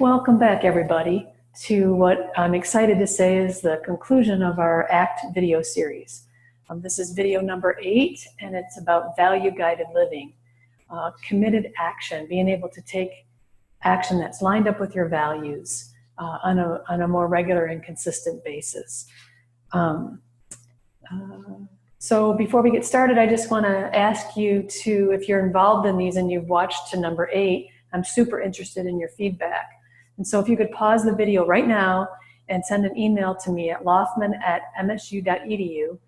Welcome back, everybody, to what I'm excited to say is the conclusion of our ACT video series. This is video number 8, and it's about value-guided living, committed action, being able to take action that's lined up with your values on a more regular and consistent basis. So before we get started, I just want to ask you to, if you're involved in these and you've watched to number 8, I'm super interested in your feedback. And so if you could pause the video right now and send an email to me at lothman@msu.edu,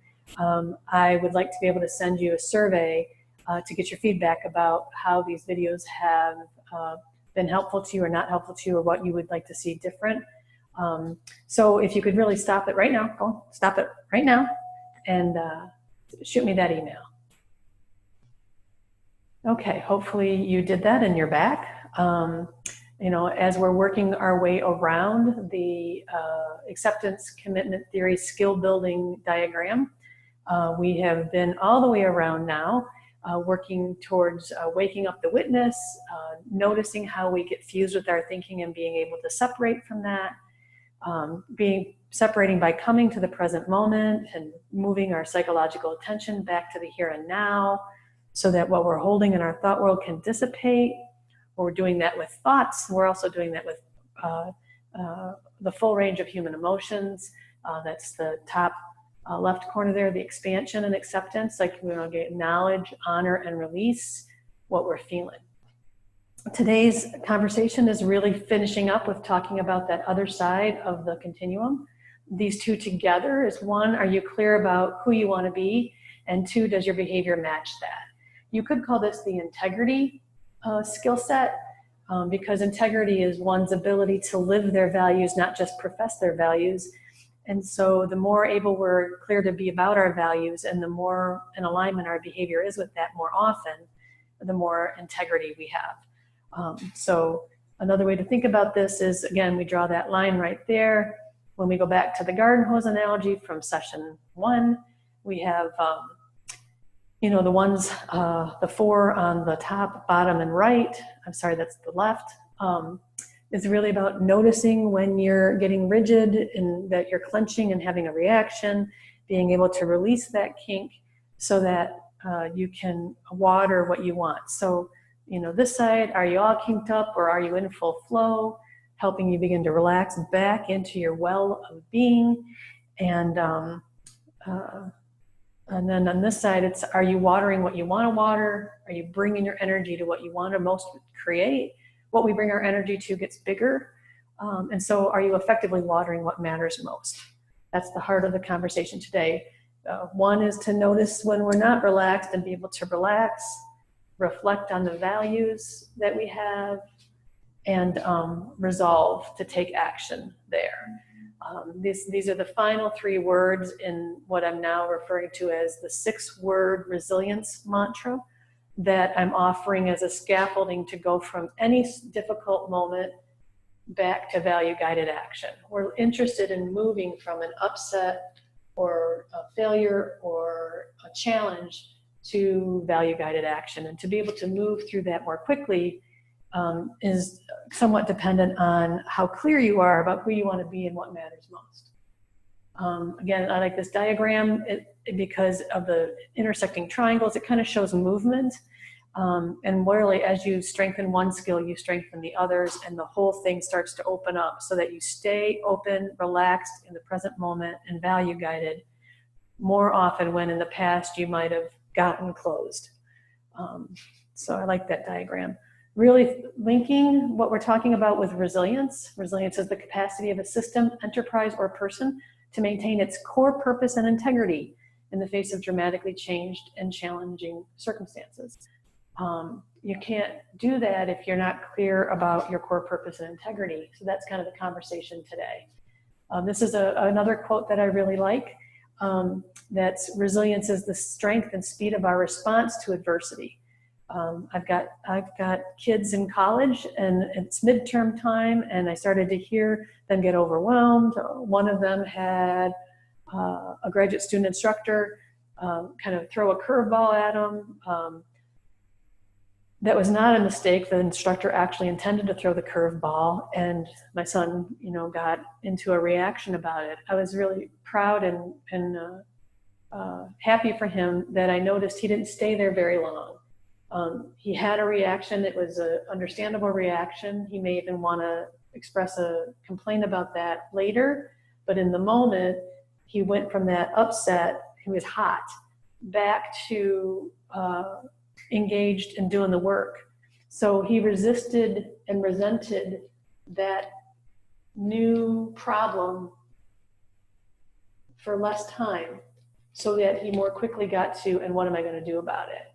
I would like to be able to send you a survey to get your feedback about how these videos have been helpful to you or not helpful to you, or what you would like to see different. So if you could really stop it right now, stop it right now and shoot me that email. Okay, hopefully you did that and you're back. You know, as we're working our way around the acceptance commitment theory skill building diagram, we have been all the way around now, working towards waking up the witness, noticing how we get fused with our thinking and being able to separate from that, separating by coming to the present moment and moving our psychological attention back to the here and now, so that what we're holding in our thought world can dissipate. We're doing that with thoughts. We're also doing that with the full range of human emotions. That's the top left corner there, the expansion and acceptance, like we want to acknowledge, honor, and release what we're feeling. Today's conversation is really finishing up with talking about that other side of the continuum. These two together is: 1, are you clear about who you want to be? And 2, does your behavior match that? You could call this the integrity skill set, because integrity is one's ability to live their values, not just profess their values. And so the more able we're clear to be about our values, and the more in alignment our behavior is with that more often, the more integrity we have. So another way to think about this is, again, we draw that line right there. When we go back to the garden hose analogy from session 1, we have you know, the ones, the 4 on the top, bottom, and right, I'm sorry, that's the left, is really about noticing when you're getting rigid and that you're clenching and having a reaction, being able to release that kink so that you can water what you want. So, you know, this side, are you all kinked up or are you in full flow? Helping you begin to relax back into your well of being. And then on this side, it's, are you watering what you want to water? Are you bringing your energy to what you want to most create? What we bring our energy to gets bigger. And so are you effectively watering what matters most? That's the heart of the conversation today. 1 is to notice when we're not relaxed and be able to relax, reflect on the values that we have, and resolve to take action there. These are the final 3 words in what I'm now referring to as the 6-word resilience mantra that I'm offering as a scaffolding to go from any difficult moment back to value-guided action. We're interested in moving from an upset or a failure or a challenge to value-guided action, and to be able to move through that more quickly is somewhat dependent on how clear you are about who you want to be and what matters most. Again, I like this diagram because of the intersecting triangles. It kind of shows movement, and really, as you strengthen one skill, you strengthen the others, and the whole thing starts to open up so that you stay open, relaxed in the present moment, and value-guided more often when in the past you might have gotten closed. So I like that diagram. Really linking what we're talking about with resilience. Resilience is the capacity of a system, enterprise, or person to maintain its core purpose and integrity in the face of dramatically changed and challenging circumstances. You can't do that if you're not clear about your core purpose and integrity. So that's kind of the conversation today. This is another quote that I really like. That's, resilience is the strength and speed of our response to adversity. I've got kids in college, and it's midterm time, and I started to hear them get overwhelmed. One of them had a graduate student instructor kind of throw a curveball at them. that was not a mistake. The instructor actually intended to throw the curveball, and my son, got into a reaction about it. I was really proud and happy for him that I noticed he didn't stay there very long. He had a reaction. It was an understandable reaction. He may even want to express a complaint about that later, but in the moment, he went from that upset, he was hot, back to engaged in doing the work. So he resisted and resented that new problem for less time, so that he more quickly got to, and what am I going to do about it?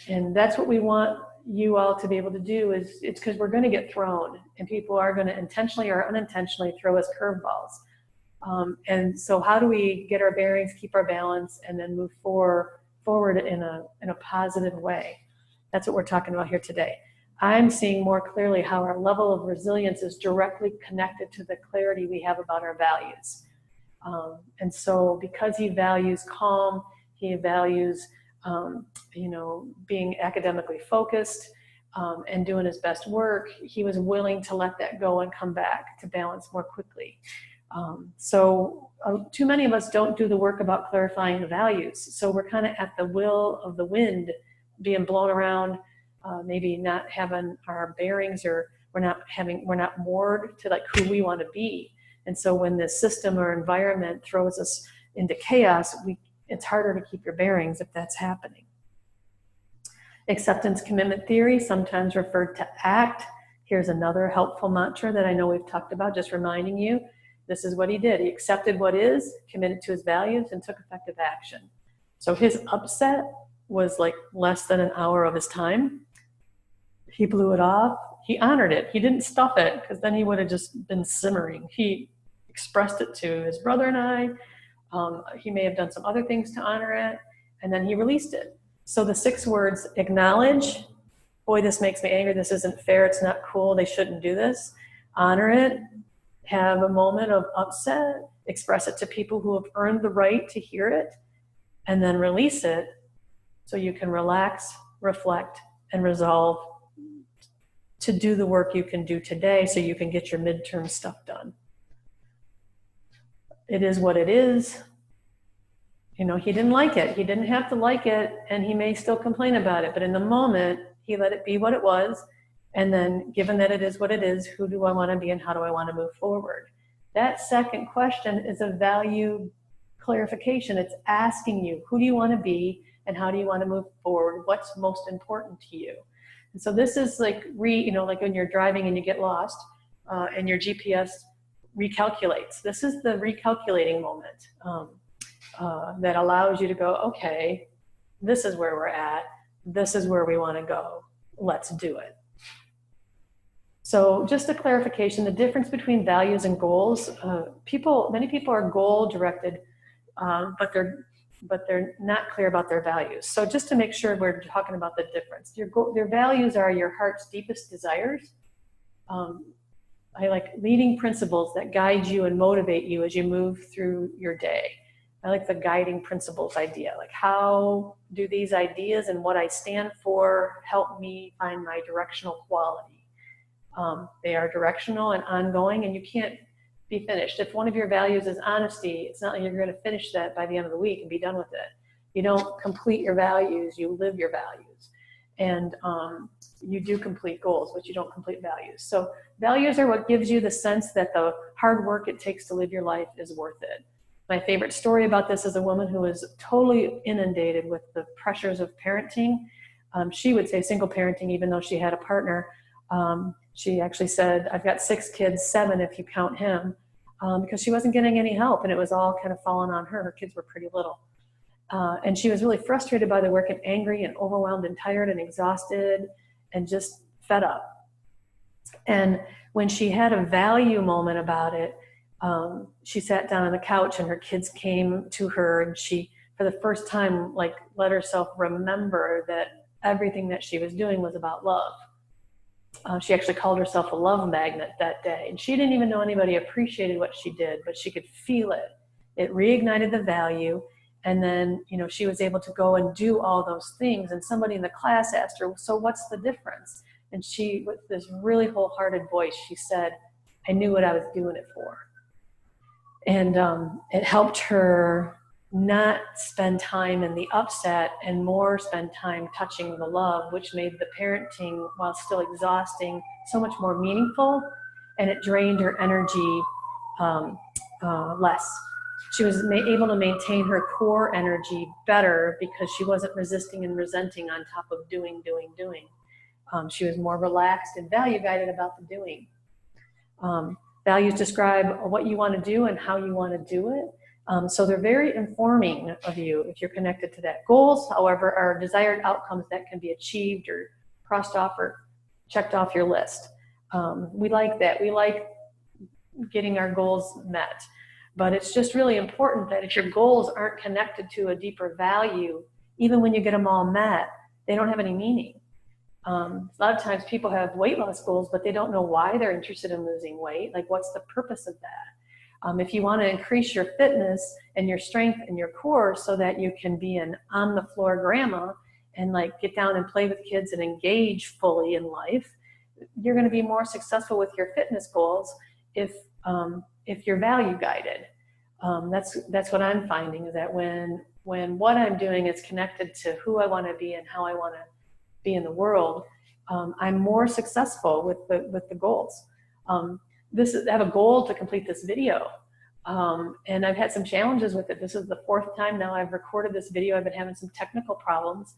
And that's what we want you all to be able to do. It's because we're going to get thrown, and people are going to intentionally or unintentionally throw us curveballs. And so how do we get our bearings, keep our balance, and then move forward in a positive way? That's what we're talking about here today. I'm seeing more clearly how our level of resilience is directly connected to the clarity we have about our values. And so because he values calm, he values being academically focused and doing his best work, he was willing to let that go and come back to balance more quickly. So too many of us don't do the work about clarifying the values. So we're kind of at the will of the wind, being blown around, maybe not having our bearings, or we're not moored to like who we want to be. And so when the system or environment throws us into chaos, it's harder to keep your bearings if that's happening. Acceptance commitment theory, sometimes referred to ACT. Here's another helpful mantra that I know we've talked about, just reminding you. This is what he did. He accepted what is, committed to his values, and took effective action. So his upset was like less than an hour of his time. He blew it off. He honored it. He didn't stuff it, because then he would have just been simmering. He expressed it to his brother and I. He may have done some other things to honor it, and then he released it. So the 6 words: acknowledge, boy, this makes me angry, this isn't fair, it's not cool, they shouldn't do this. Honor it, have a moment of upset, express it to people who have earned the right to hear it, and then release it so you can relax, reflect, and resolve to do the work you can do today so you can get your midterm stuff done. It is what it is. He didn't like it. He didn't have to like it, and he may still complain about it, but in the moment, he let it be what it was. And then, given that it is what it is, who do I want to be and how do I want to move forward? That second question is a value clarification. It's asking you, who do you want to be and how do you want to move forward? What's most important to you? And so this is like like when you're driving and you get lost and your GPS recalculates. This is the recalculating moment that allows you to go, okay, this is where we're at. This is where we want to go. Let's do it. So just a clarification, the difference between values and goals. Many people are goal directed, but they're not clear about their values. So just to make sure we're talking about the difference. Your values are your heart's deepest desires. I like leading principles that guide you and motivate you as you move through your day. I like the guiding principles idea. Like, how do these ideas and what I stand for help me find my directional quality? They are directional and ongoing, and you can't be finished. If one of your values is honesty, it's not like you're going to finish that by the end of the week and be done with it. You don't complete your values, you live your values. And you do complete goals, but you don't complete values. So values are what gives you the sense that the hard work it takes to live your life is worth it. My favorite story about this is a woman who was totally inundated with the pressures of parenting. She would say single parenting, even though she had a partner. She actually said, I've got 6 kids, 7 if you count him, because she wasn't getting any help, and it was all kind of falling on her. Her kids were pretty little. And she was really frustrated by the work and angry and overwhelmed and tired and exhausted and just fed up. And when she had a value moment about it, she sat down on the couch and her kids came to her, and she, for the first time, like, let herself remember that everything that she was doing was about love. She actually called herself a love magnet that day, and she didn't even know anybody appreciated what she did, but she could feel it. It reignited the value, And then, you know, she was able to go and do all those things. And somebody in the class asked her, so what's the difference? And she, with this really wholehearted voice, she said, I knew what I was doing it for. And it helped her not spend time in the upset and more spend time touching the love, which made the parenting, while still exhausting, so much more meaningful, and it drained her energy less. She was able to maintain her core energy better because she wasn't resisting and resenting on top of doing. She was more relaxed and value-guided about the doing. Values describe what you want to do and how you want to do it. So they're very informing of you if you're connected to that. Goals, however, are desired outcomes that can be achieved or crossed off or checked off your list. We like that. We like getting our goals met. But it's just really important that if your goals aren't connected to a deeper value, even when you get them all met, they don't have any meaning. A lot of times people have weight loss goals, but they don't know why they're interested in losing weight. Like, what's the purpose of that? If you want to increase your fitness and your strength and your core so that you can be an on-the-floor grandma and like get down and play with kids and engage fully in life, you're going to be more successful with your fitness goals if you're value guided. That's what I'm finding, is that when what I'm doing is connected to who I want to be and how I want to be in the world, I'm more successful with the goals. I have a goal to complete this video, and I've had some challenges with it. This is the 4th time now I've recorded this video. I've been having some technical problems,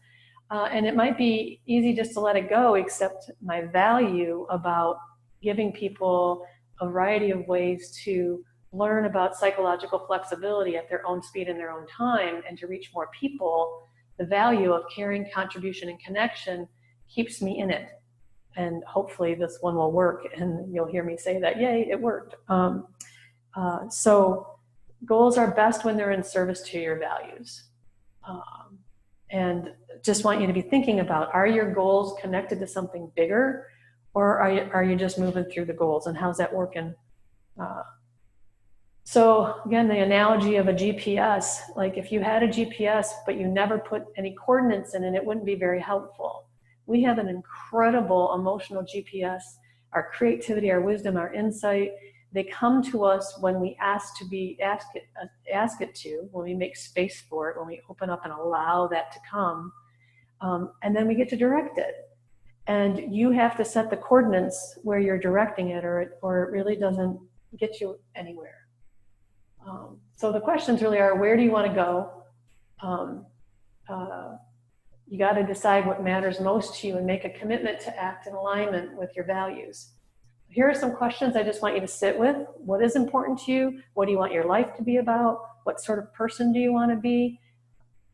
and it might be easy just to let it go, except my value about giving people a variety of ways to learn about psychological flexibility at their own speed and their own time, and to reach more people. The value of caring, contribution, and connection keeps me in it. And hopefully this one will work, and you'll hear me say that, yay, it worked. So goals are best when they're in service to your values. And just want you to be thinking about, are your goals connected to something bigger, or are you just moving through the goals, and how's that working? So again, the analogy of a GPS, like if you had a GPS, but you never put any coordinates in it, it wouldn't be very helpful. We have an incredible emotional GPS, our creativity, our wisdom, our insight. They come to us when we ask it to, when we make space for it, when we open up and allow that to come, and then we get to direct it. And you have to set the coordinates where you're directing it, or it really doesn't get you anywhere. So the questions really are, where do you want to go? You got to decide what matters most to you and make a commitment to act in alignment with your values. Here are some questions I just want you to sit with. What is important to you? What do you want your life to be about? What sort of person do you want to be?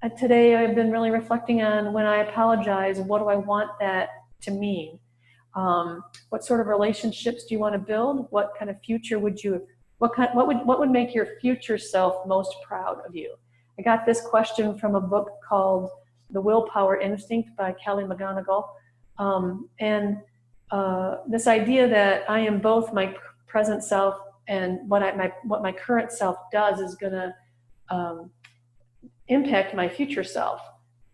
And today I've been really reflecting on, when I apologize, what do I want that to mean? What sort of relationships do you want to build? What kind of future would you what would make your future self most proud of you? I got this question from a book called The Willpower Instinct by Kelly McGonigal. This idea that I am both my present self and what my current self does is going to impact my future self.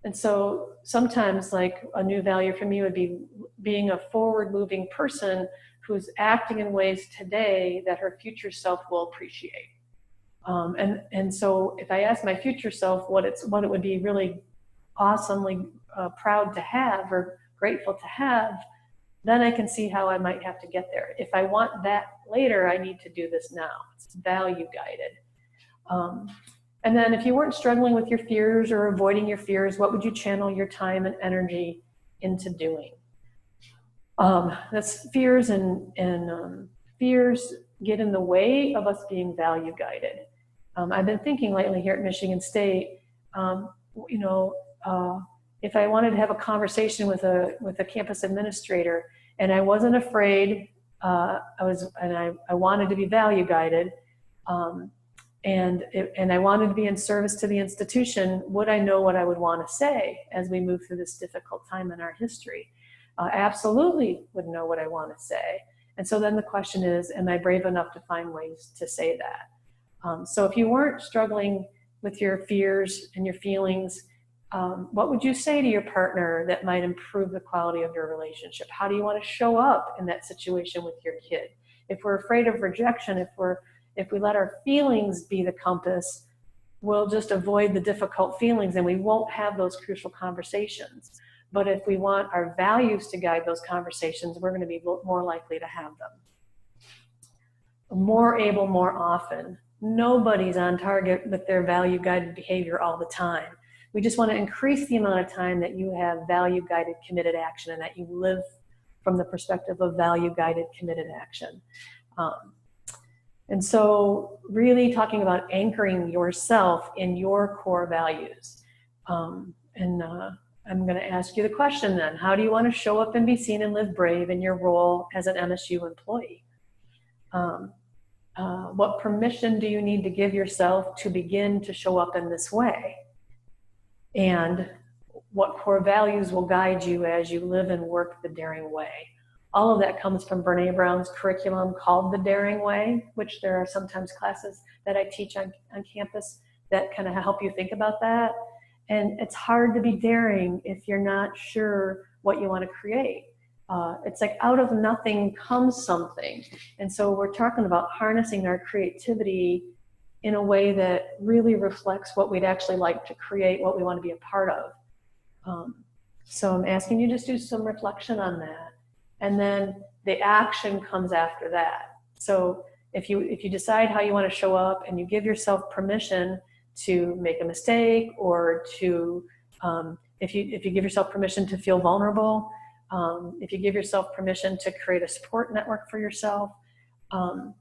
And so sometimes, like, a new value for me would be being a forward-moving person who's acting in ways today that her future self will appreciate. And so if I ask my future self what it would be really awesomely proud to have or grateful to have, then I can see how I might have to get there. If I want that later, I need to do this now. It's value guided. And then if you weren't struggling with your fears or avoiding your fears, what would you channel your time and energy into doing? That's fears, and fears get in the way of us being value guided. I've been thinking lately here at Michigan State, if I wanted to have a conversation with a campus administrator, and I wasn't afraid, I wanted to be value guided, and I wanted to be in service to the institution, would I know what I would want to say as we move through this difficult time in our history? Absolutely would know what I want to say. And so then the question is, am I brave enough to find ways to say that? So if you weren't struggling with your fears and your feelings, what would you say to your partner that might improve the quality of your relationship? How do you want to show up in that situation with your kid? If we're afraid of rejection, if we let our feelings be the compass, we'll just avoid the difficult feelings and we won't have those crucial conversations. But if we want our values to guide those conversations, we're going to be more likely to have them. More able, more often. Nobody's on target with their value-guided behavior all the time. We just want to increase the amount of time that you have value-guided committed action and that you live from the perspective of value-guided committed action. And so really talking about anchoring yourself in your core values. I'm going to ask you the question then. How do you want to show up and be seen and live brave in your role as an MSU employee? What permission do you need to give yourself to begin to show up in this way? And what core values will guide you as you live and work the daring way? All of that comes from Brene Brown's curriculum called The Daring Way, which there are sometimes classes that I teach on campus that kind of help you think about that. And it's hard to be daring if you're not sure what you want to create. It's like out of nothing comes something. And so we're talking about harnessing our creativity in a way that really reflects what we'd actually like to create, what we want to be a part of. So I'm asking you just do some reflection on that. And then the action comes after that. So if you decide how you want to show up and you give yourself permission to make a mistake, or to if you give yourself permission to feel vulnerable, if you give yourself permission to create a support network for yourself, and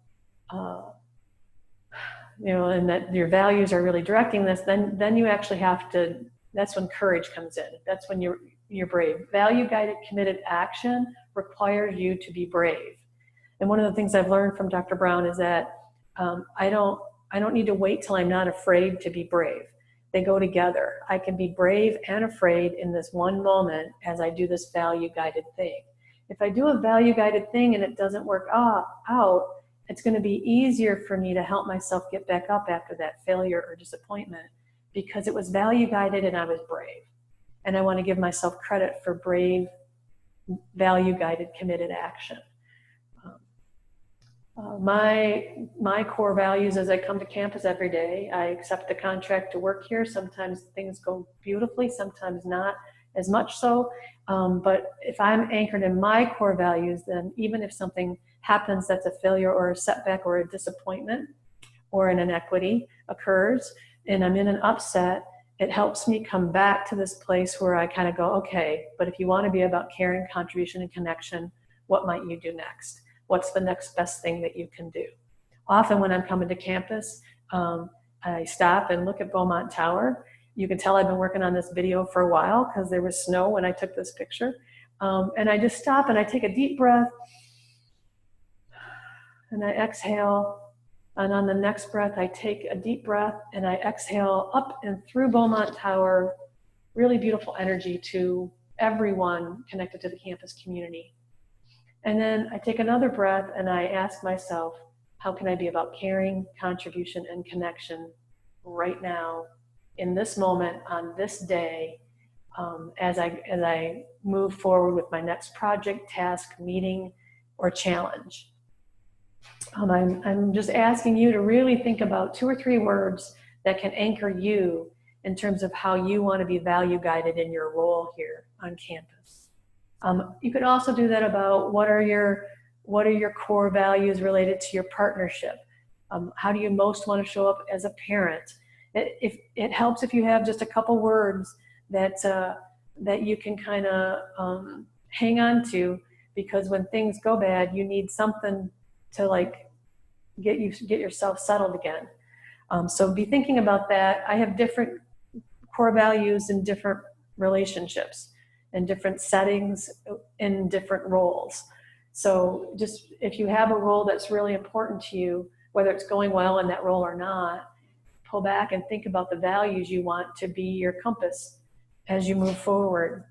that your values are really directing this, then you actually have to. That's when courage comes in. That's when you're brave. Value-guided committed action requires you to be brave. And one of the things I've learned from Dr. Brown is that I don't need to wait till I'm not afraid to be brave. They go together. I can be brave and afraid in this one moment as I do this value-guided thing. If I do a value-guided thing and it doesn't work out, it's going to be easier for me to help myself get back up after that failure or disappointment, because it was value-guided and I was brave. And I want to give myself credit for brave, value-guided, committed action. My core values as I come to campus every day: I accept the contract to work here. Sometimes things go beautifully, sometimes not as much so. But if I'm anchored in my core values, then even if something happens that's a failure or a setback or a disappointment or an inequity occurs and I'm in an upset, it helps me come back to this place where I kind of go, okay, but if you want to be about caring, contribution, and connection, what might you do next? What's the next best thing that you can do? Often when I'm coming to campus, I stop and look at Beaumont Tower. You can tell I've been working on this video for a while because there was snow when I took this picture. And I just stop and I take a deep breath and I exhale. And on the next breath, I take a deep breath and I exhale up and through Beaumont Tower. Really beautiful energy to everyone connected to the campus community. And then I take another breath and I ask myself, how can I be about caring, contribution, and connection right now, in this moment, on this day, as I move forward with my next project, task, meeting, or challenge. I'm just asking you to really think about 2 or 3 words that can anchor you in terms of how you want to be value guided in your role here on campus. You could also do that about what are your core values related to your partnership. How do you most want to show up as a parent? It helps if you have just a couple words that you can kind of hang on to, because when things go bad, you need something to like get yourself settled again. So be thinking about that. I have different core values in different relationships, in different settings, in different roles. So just if you have a role that's really important to you, whether it's going well in that role or not, pull back and think about the values you want to be your compass as you move forward.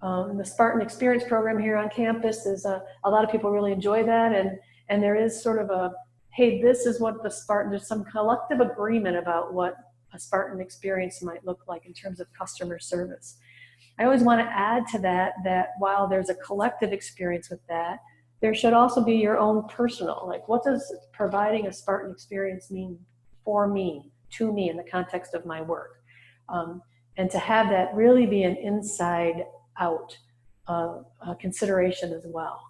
The Spartan Experience program here on campus is a lot of people really enjoy that, and there is sort of a, hey, this is what the Spartan, there's some collective agreement about what a Spartan experience might look like in terms of customer service. I always want to add to that, that while there's a collective experience with that, there should also be your own personal, like what does providing a Spartan experience mean for me, to me in the context of my work? And to have that really be an inside out consideration as well.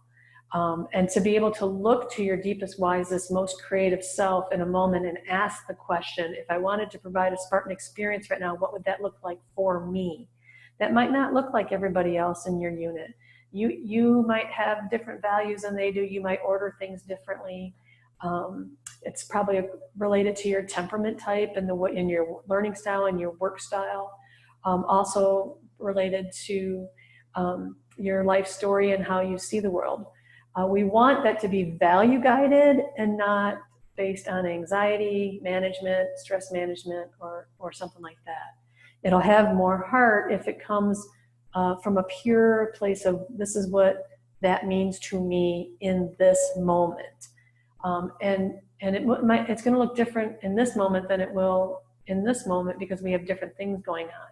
And to be able to look to your deepest, wisest, most creative self in a moment and ask the question, if I wanted to provide a Spartan experience right now, what would that look like for me? That might not look like everybody else in your unit. You might have different values than they do. You might order things differently. It's probably related to your temperament type and in your learning style and your work style. Also related to your life story and how you see the world. We want that to be value guided and not based on anxiety management, stress management, or something like that. It'll have more heart if it comes from a pure place of, this is what that means to me in this moment. And it's going to look different in this moment than it will in this moment because we have different things going on.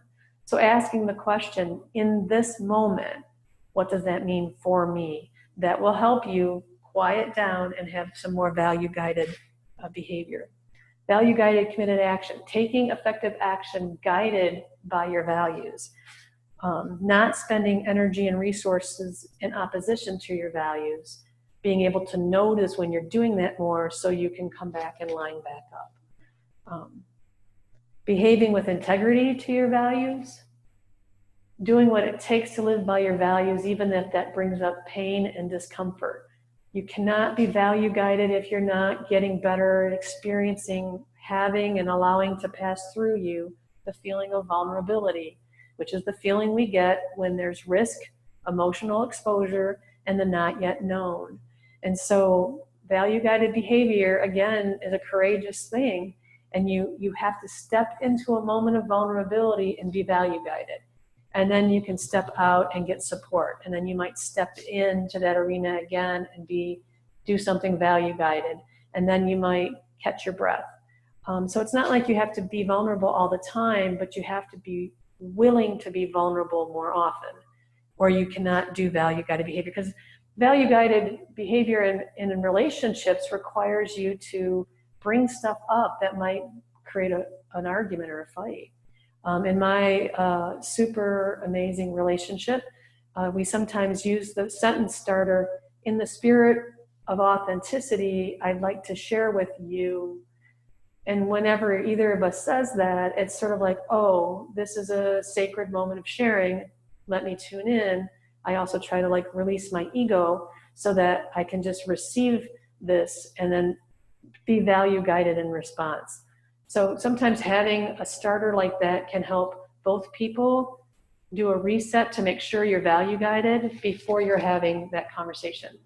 So asking the question, in this moment, what does that mean for me? That will help you quiet down and have some more value-guided behavior. Value-guided committed action, taking effective action guided by your values. Not spending energy and resources in opposition to your values. Being able to notice when you're doing that more so you can come back and line back up. Behaving with integrity to your values. Doing what it takes to live by your values, even if that brings up pain and discomfort. You cannot be value guided if you're not getting better at experiencing, having, and allowing to pass through you the feeling of vulnerability, which is the feeling we get when there's risk, emotional exposure, and the not yet known. And so value guided behavior, again, is a courageous thing. And you have to step into a moment of vulnerability and be value guided. And then you can step out and get support. And then you might step into that arena again and do something value guided. And then you might catch your breath. So it's not like you have to be vulnerable all the time, but you have to be willing to be vulnerable more often, or you cannot do value guided behavior. Because value guided behavior in relationships requires you to bring stuff up that might create an argument or a fight. In my super amazing relationship, we sometimes use the sentence starter, in the spirit of authenticity, I'd like to share with you. And whenever either of us says that, it's sort of like, oh, this is a sacred moment of sharing. Let me tune in. I also try to release my ego so that I can just receive this and then be value guided in response. So sometimes having a starter like that can help both people do a reset to make sure you're value guided before you're having that conversation.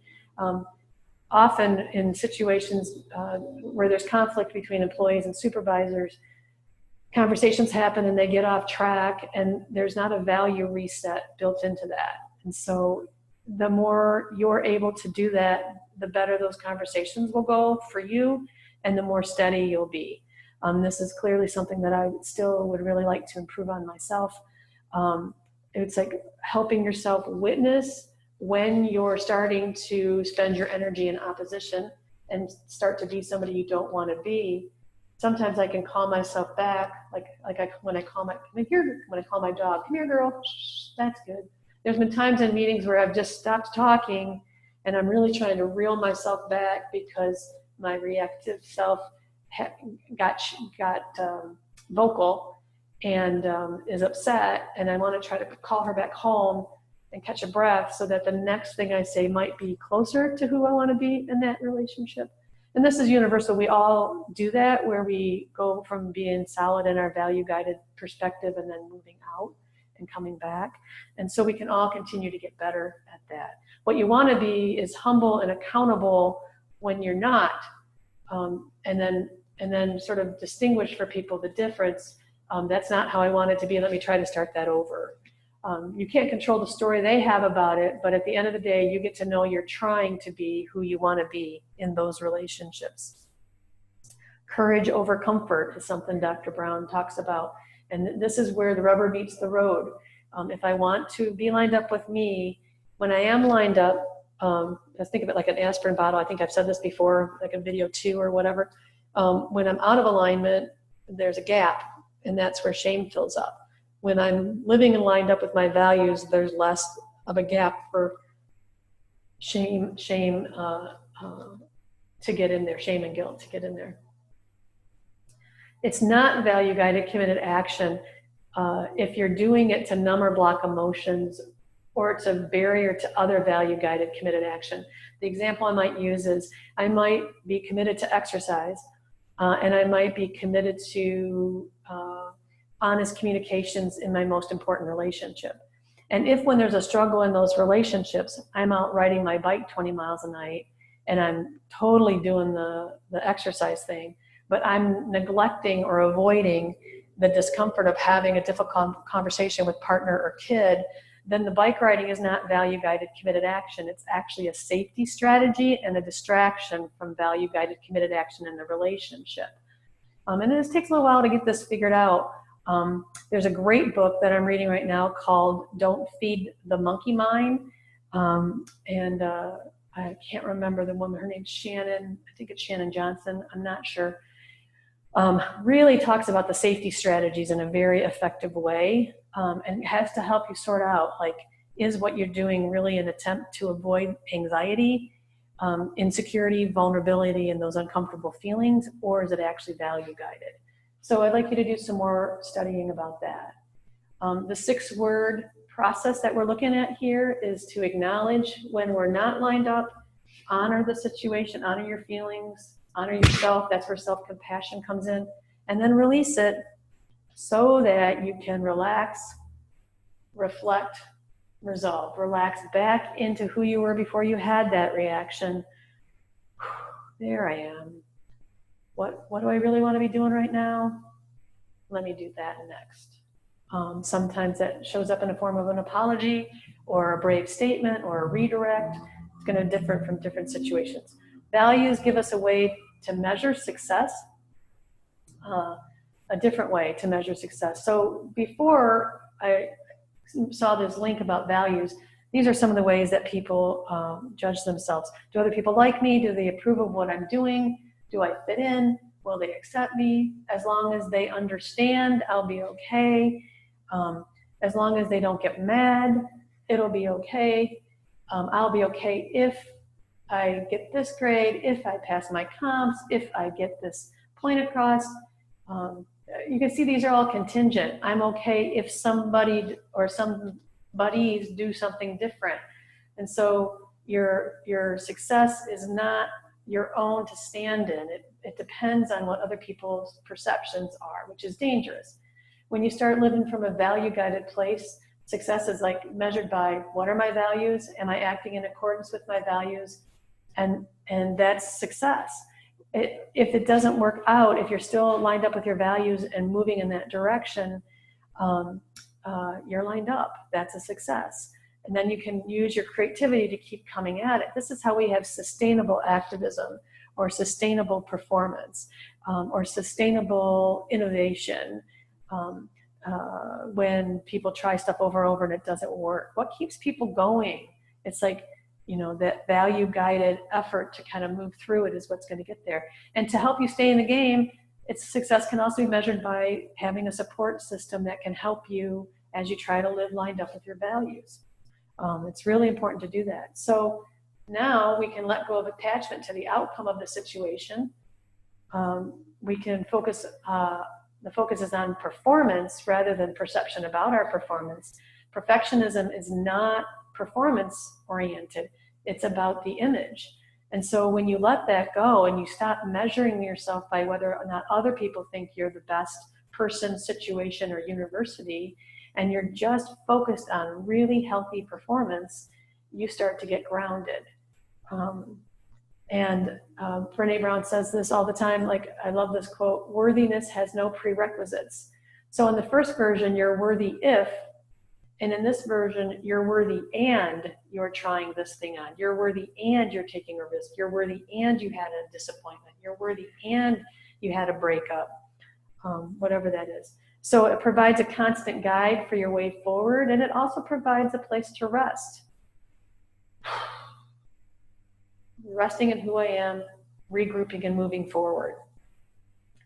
Often in situations where there's conflict between employees and supervisors, conversations happen and they get off track and there's not a value reset built into that. And so the more you're able to do that, the better those conversations will go for you and the more steady you'll be. This is clearly something that I still would really like to improve on myself. It's like helping yourself witness when you're starting to spend your energy in opposition and start to be somebody you don't want to be. Sometimes I can call myself back, when I call my dog, come here, girl. Shh, that's good. There's been times in meetings where I've just stopped talking and I'm really trying to reel myself back because my reactive self got vocal and is upset, and I want to try to call her back home and catch a breath so that the next thing I say might be closer to who I want to be in that relationship. And this is universal. We all do that, where we go from being solid in our value-guided perspective and then moving out and coming back. And so we can all continue to get better at that. What you want to be is humble and accountable when you're not, and then sort of distinguish for people the difference. That's not how I want it to be. Let me try to start that over. You can't control the story they have about it, but at the end of the day, you get to know you're trying to be who you want to be in those relationships. Courage over comfort is something Dr. Brown talks about. And this is where the rubber meets the road. If I want to be lined up with me, when I am lined up, let's think of it like an aspirin bottle. I think I've said this before, like in video 2 or whatever. When I'm out of alignment, there's a gap, and that's where shame fills up. When I'm living and lined up with my values, there's less of a gap for shame to get in there, shame and guilt to get in there. It's not value-guided committed action if you're doing it to numb or block emotions, or it's a barrier to other value-guided committed action. The example I might use is I might be committed to exercise, and I might be committed to honest communications in my most important relationship. And if when there's a struggle in those relationships, I'm out riding my bike 20 miles a night, and I'm totally doing the exercise thing, but I'm neglecting or avoiding the discomfort of having a difficult conversation with partner or kid, then the bike riding is not value-guided committed action. It's actually a safety strategy and a distraction from value-guided committed action in the relationship. And this takes a little while to get this figured out. There's a great book that I'm reading right now called Don't Feed the Monkey Mind. I can't remember the woman, her name's Shannon, I think it's Shannon Johnson, I'm not sure. Really talks about the safety strategies in a very effective way, and has to help you sort out, like, is what you're doing really an attempt to avoid anxiety, insecurity, vulnerability, and those uncomfortable feelings, or is it actually value-guided? So I'd like you to do some more studying about that. The 6-word process that we're looking at here is to acknowledge when we're not lined up, honor the situation, honor your feelings, honor yourself. That's where self-compassion comes in. And then release it so that you can relax, reflect, resolve. Relax back into who you were before you had that reaction. There I am. What do I really want to be doing right now? Let me do that next. Sometimes that shows up in the form of an apology or a brave statement or a redirect. It's going to differ from different situations. Values give us a way to measure success, a different way to measure success. So before I saw this link about values, these are some of the ways that people judge themselves. Do other people like me? Do they approve of what I'm doing? Do I fit in? Will they accept me? As long as they understand, I'll be okay. As long as they don't get mad, it'll be okay. I'll be okay if I get this grade, if I pass my comps, if I get this point across. You can see these are all contingent. I'm okay if somebody or some buddies do something different. And so your success is not your own to stand in. It depends on what other people's perceptions are, which is dangerous. When you start living from a value-guided place, success is like measured by what are my values? Am I acting in accordance with my values? And that's success. If it doesn't work out, if you're still lined up with your values and moving in that direction, you're lined up. That's a success. And then you can use your creativity to keep coming at it. This is how we have sustainable activism, or sustainable performance, or sustainable innovation. When people try stuff over and over and it doesn't work, what keeps people going? It's like, that value-guided effort to kind of move through it is what's going to get there. And to help you stay in the game, its success can also be measured by having a support system that can help you as you try to live lined up with your values. It's really important to do that. So now we can let go of attachment to the outcome of the situation. We can focus, the focus is on performance rather than perception about our performance. Perfectionism is not performance oriented. It's about the image. And so when you let that go and you stop measuring yourself by whether or not other people think you're the best person, situation, or university, and you're just focused on really healthy performance, you start to get grounded. Brené Brown says this all the time, like, I love this quote, worthiness has no prerequisites. So in the first version, you're worthy if, and in this version, you're worthy and you're trying this thing on. You're worthy and you're taking a risk. You're worthy and you had a disappointment. You're worthy and you had a breakup, whatever that is. So it provides a constant guide for your way forward, and it also provides a place to rest. Resting in who I am, regrouping and moving forward.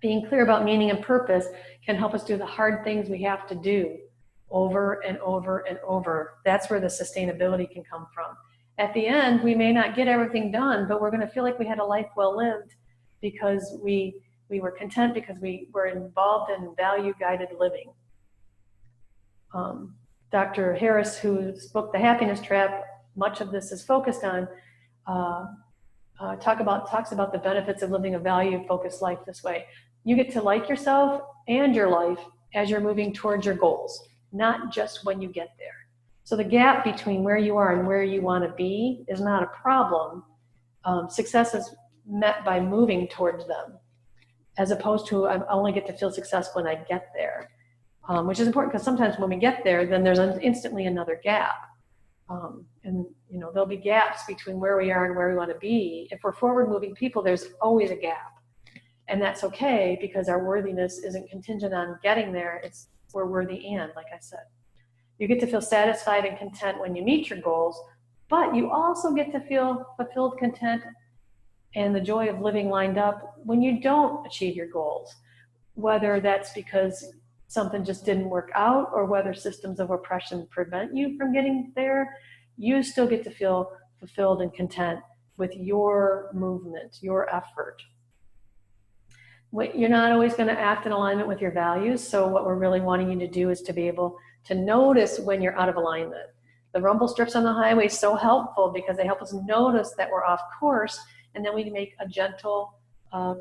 Being clear about meaning and purpose can help us do the hard things we have to do over and over and over. That's where the sustainability can come from. At the end, we may not get everything done, but we're going to feel like we had a life well lived because we were content, because we were involved in value-guided living. Dr. Harris, whose book, The Happiness Trap, much of this is focused on, talks about the benefits of living a value-focused life this way. You get to like yourself and your life as you're moving towards your goals, not just when you get there. So the gap between where you are and where you want to be is not a problem. Success is met by moving towards them, as opposed to I only get to feel successful when I get there, which is important because sometimes when we get there, then there's instantly another gap. And there'll be gaps between where we are and where we want to be. If we're forward-moving people, there's always a gap. And that's okay, because our worthiness isn't contingent on getting there. We're worthy and, like I said. You get to feel satisfied and content when you meet your goals, but you also get to feel fulfilled, content, and the joy of living lined up when you don't achieve your goals, whether that's because something just didn't work out or whether systems of oppression prevent you from getting there. You still get to feel fulfilled and content with your movement, your effort. You're not always going to act in alignment with your values, so what we're really wanting you to do is to be able to notice when you're out of alignment. The rumble strips on the highway is so helpful because they help us notice that we're off course, and then we make a gentle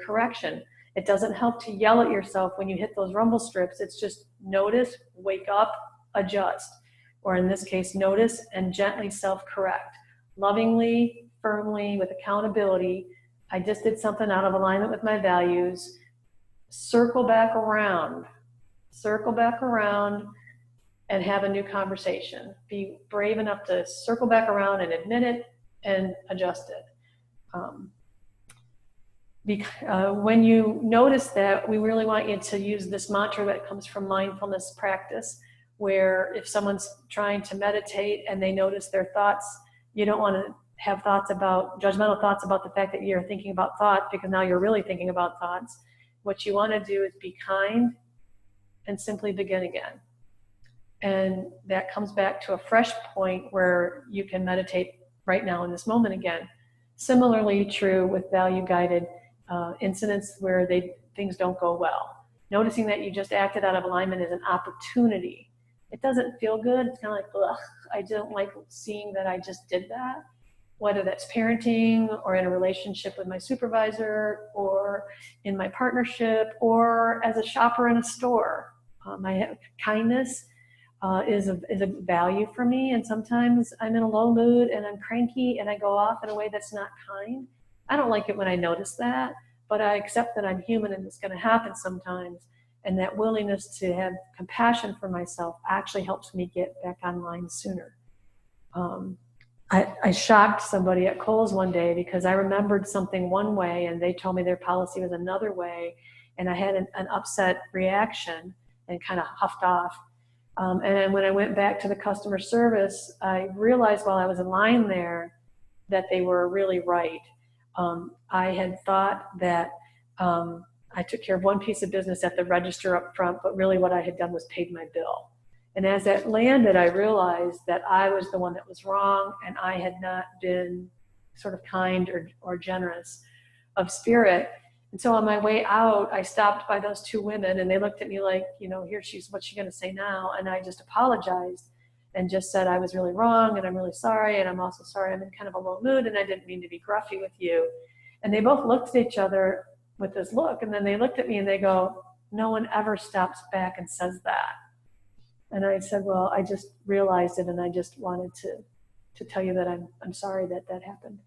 correction. It doesn't help to yell at yourself when you hit those rumble strips. It's just notice, wake up, adjust. Or in this case, notice and gently self-correct. Lovingly, firmly, with accountability. I just did something out of alignment with my values. Circle back around and have a new conversation. Be brave enough to circle back around and admit it and adjust it. When you notice that, we really want you to use this mantra that comes from mindfulness practice, where if someone's trying to meditate and they notice their thoughts, you don't want to have judgmental thoughts about the fact that you're thinking about thoughts, because now you're really thinking about thoughts. What you want to do is be kind and simply begin again. And that comes back to a fresh point where you can meditate right now in this moment again. Similarly true with value-guided incidents where things don't go well. Noticing that you just acted out of alignment is an opportunity. It doesn't feel good. It's kind of like, ugh, I don't like seeing that I just did that. Whether that's parenting or in a relationship with my supervisor or in my partnership or as a shopper in a store. My kindness is a value for me, and sometimes I'm in a low mood and I'm cranky and I go off in a way that's not kind. I don't like it when I notice that, but I accept that I'm human and it's going to happen sometimes, and that willingness to have compassion for myself actually helps me get back online sooner. I shocked somebody at Kohl's one day because I remembered something one way and they told me their policy was another way, and I had an upset reaction and kind of huffed off. And then when I went back to the customer service, I realized while I was in line there that they were really right. I had thought that I took care of one piece of business at the register up front, but really what I had done was paid my bill. And as that landed, I realized that I was the one that was wrong, and I had not been sort of kind or generous of spirit. And so on my way out, I stopped by those two women, and they looked at me like, what's she going to say now? And I just apologized and just said I was really wrong, and I'm really sorry, and I'm also sorry I'm in kind of a low mood, and I didn't mean to be gruffy with you. And they both looked at each other with this look, and then they looked at me and they go, no one ever stops back and says that. And I said, well, I just realized it, and I just wanted to tell you that I'm sorry that happened.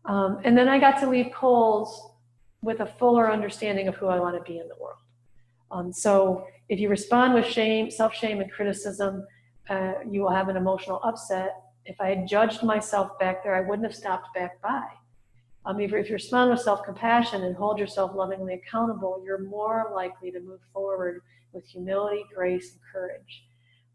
And then I got to leave Kohl's with a fuller understanding of who I want to be in the world. So if you respond with shame, self-shame, and criticism, you will have an emotional upset. If I had judged myself back there, I wouldn't have stopped back by. If you respond with self-compassion and hold yourself lovingly accountable, you're more likely to move forward with humility, grace, and courage.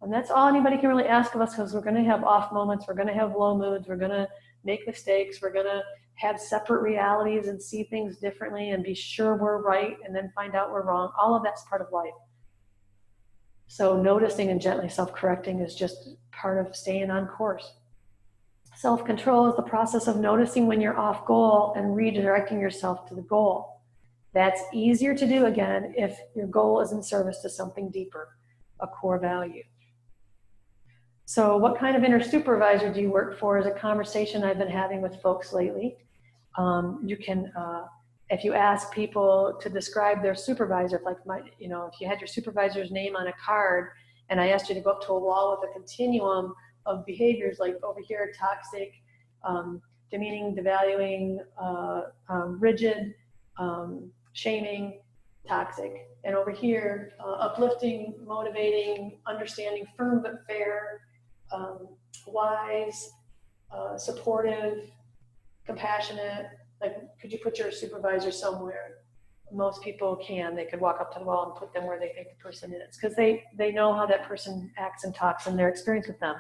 And that's all anybody can really ask of us, because we're going to have off moments, we're going to have low moods, we're going to make mistakes, we're going to have separate realities and see things differently and be sure we're right and then find out we're wrong. All of that's part of life. So noticing and gently self-correcting is just part of staying on course. Self-control is the process of noticing when you're off goal and redirecting yourself to the goal. That's easier to do, again, if your goal is in service to something deeper, a core value. So what kind of inner supervisor do you work for is a conversation I've been having with folks lately. You can, if you ask people to describe their supervisor, like if you had your supervisor's name on a card and I asked you to go up to a wall with a continuum of behaviors, like over here, toxic, demeaning, devaluing, rigid, shaming, toxic. And over here, uplifting, motivating, understanding, firm but fair, wise, supportive, compassionate. Like, could you put your supervisor somewhere? Most people can. They could walk up to the wall and put them where they think the person is, because they know how that person acts and talks and their experience with them.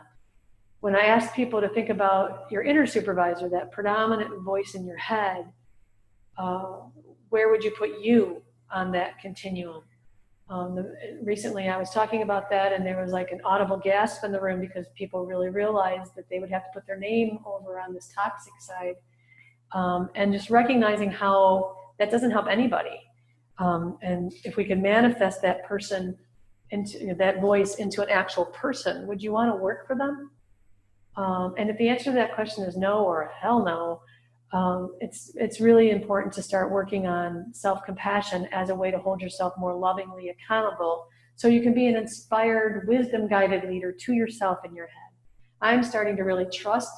When I ask people to think about your inner supervisor, that predominant voice in your head, where would you put you on that continuum? Recently I was talking about that, and there was like an audible gasp in the room because people really realized that they would have to put their name over on this toxic side, and just recognizing how that doesn't help anybody. And if we could manifest that person into that voice into an actual person, would you want to work for them? And if the answer to that question is no or hell no, it's really important to start working on self-compassion as a way to hold yourself more lovingly accountable, so you can be an inspired, wisdom-guided leader to yourself in your head. I'm starting to really trust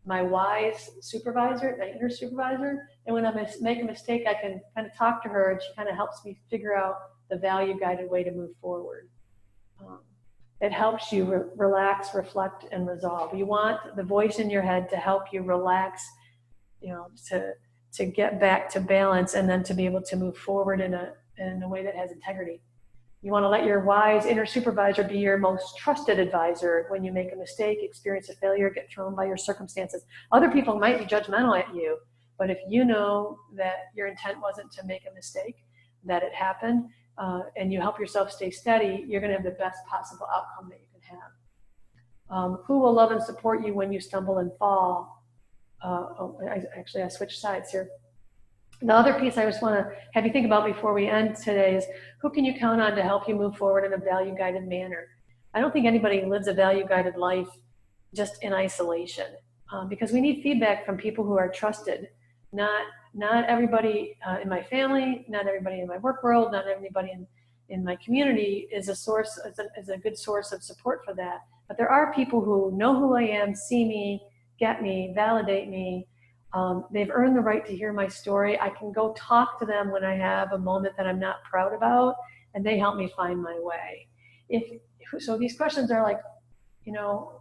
my wise supervisor, my inner supervisor, and when I make a mistake, I can kind of talk to her, and she kind of helps me figure out the value-guided way to move forward. It helps you relax, reflect, and resolve. You want the voice in your head to help you relax, to get back to balance, and then to be able to move forward in a way that has integrity. You want to let your wise inner supervisor be your most trusted advisor when you make a mistake, experience a failure, get thrown by your circumstances. Other people might be judgmental at you, but if you know that your intent wasn't to make a mistake, that it happened, and you help yourself stay steady, you're going to have the best possible outcome that you can have. Who will love and support you when you stumble and fall? I switched sides here. The other piece I just want to have you think about before we end today is, who can you count on to help you move forward in a value-guided manner? I don't think anybody lives a value-guided life just in isolation, because we need feedback from people who are trusted. Not everybody in my family, not everybody in my work world, not everybody in my community is a good source of support for that. But there are people who know who I am, see me, get me, validate me. They've earned the right to hear my story. I can go talk to them when I have a moment that I'm not proud about, and they help me find my way. So these questions are like,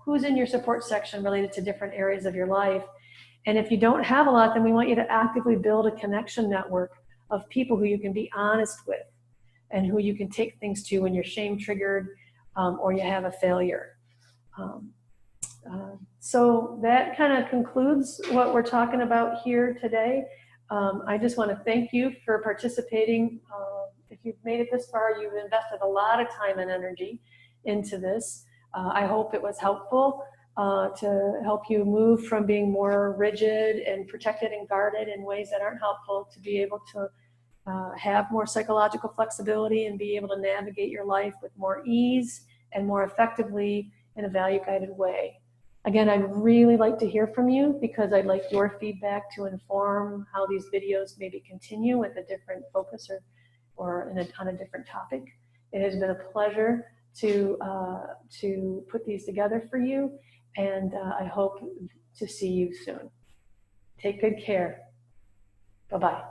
who's in your support section related to different areas of your life? And if you don't have a lot, then we want you to actively build a connection network of people who you can be honest with and who you can take things to when you're shame triggered, or you have a failure. So that kind of concludes what we're talking about here today. I just want to thank you for participating. If you've made it this far, you've invested a lot of time and energy into this. I hope it was helpful to help you move from being more rigid and protected and guarded in ways that aren't helpful, to be able to have more psychological flexibility and be able to navigate your life with more ease and more effectively in a value-guided way. Again, I'd really like to hear from you, because I'd like your feedback to inform how these videos maybe continue with a different focus or on a different topic. It has been a pleasure to put these together for you, and I hope to see you soon. Take good care. Bye-bye.